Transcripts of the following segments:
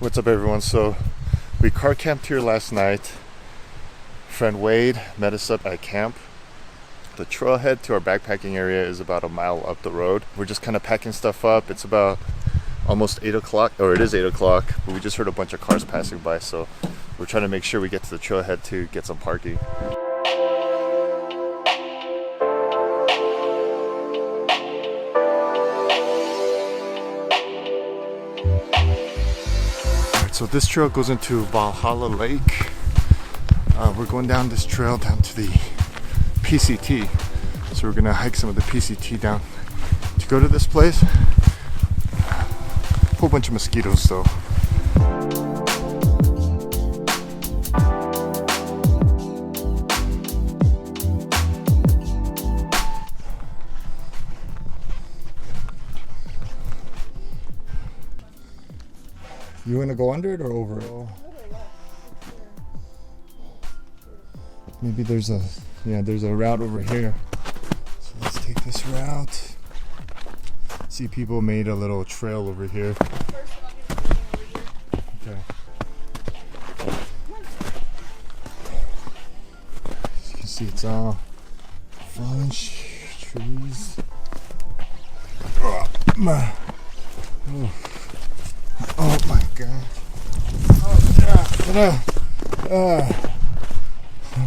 What's up, everyone? So we car camped here last night. Friend Wade met us up at camp. The trailhead to our backpacking area is about a mile up the road. We're just kind of packing stuff up. It's about almost 8 o'clock, or it is 8 o'clock, but we just heard a bunch of cars passing by, so we're trying to make sure we get to the trailhead to get some parking. So this trail goes into Valhalla Lake. We're going down this trail down to the PCT. So we're gonna hike some of the PCT down to go to this place. Whole bunch of mosquitoes though. You want to go under it or over it? Maybe there's a route over here. So let's take this route. See, people made a little trail over here. Okay. As you can see, it's all fallen trees. Oh my god.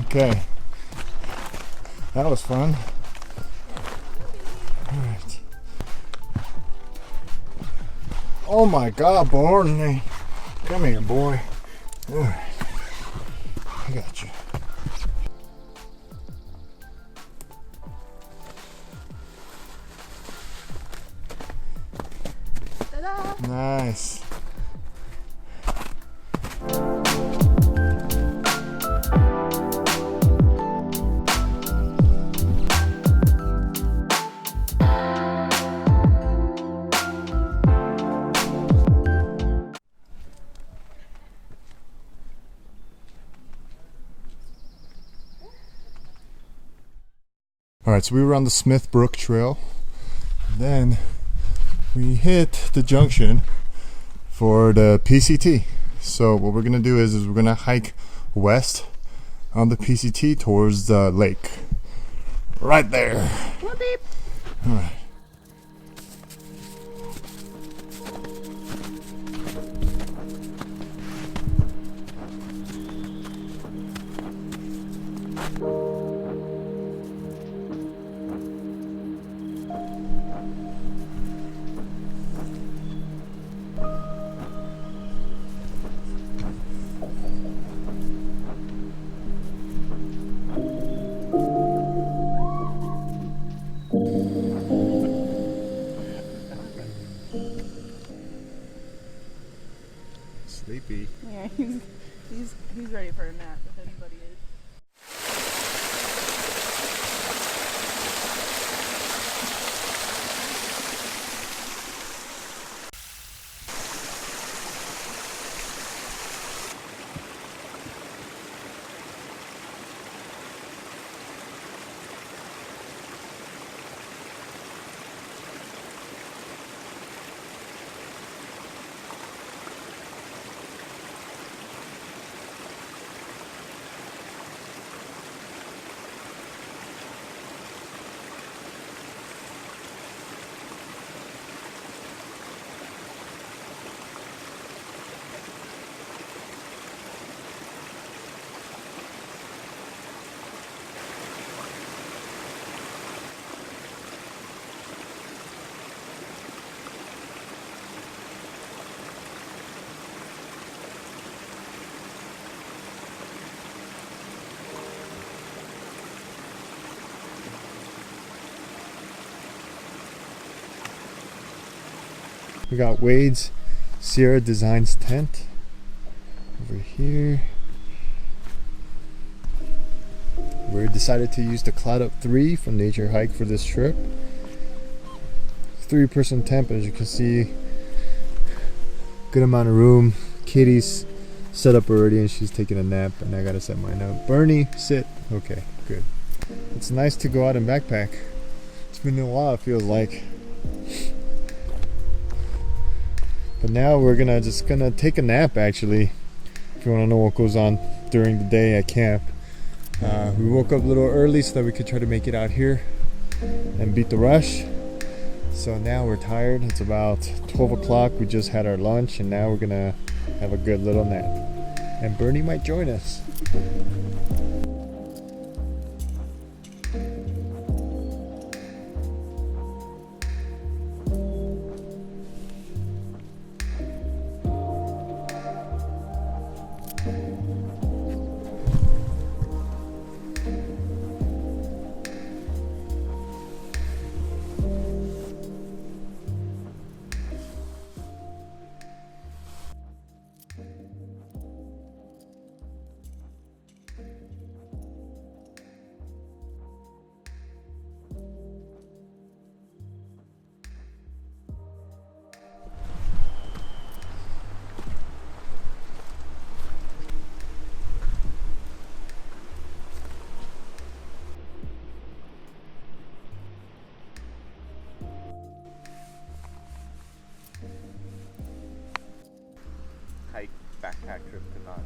Okay. That was fun. Alright. Oh my god, Barney. Come here, boy. Alright. I got you. Ta-da! Nice. Alright, so we were on the Smith Brook Trail. Then we hit the junction for the PCT. So what we're gonna do is we're gonna hike west on the PCT towards the lake. Right there. Beep. Alright. Sleepy. Yeah, he's ready for a nap if anybody is. We got Wade's Sierra Designs tent over here. We decided to use the Cloud Up 3 from Nature Hike for this trip. 3-person tent, as you can see, good amount of room. Kitty's set up already and she's taking a nap, and I gotta set mine up. Bernie, sit. Okay, good. It's nice to go out and backpack. It's been a while, it feels like. But now we're just gonna take a nap actually. If you want to know what goes on during the day at camp. We woke up a little early so that we could try to make it out here and beat the rush. So now we're tired. It's about 12 o'clock. We just had our lunch and now we're gonna have a good little nap. And Bernie might join us. Hike backpack trip to Knox.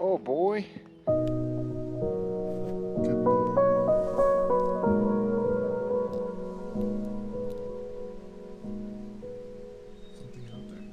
Oh boy. Something out there.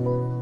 Bye.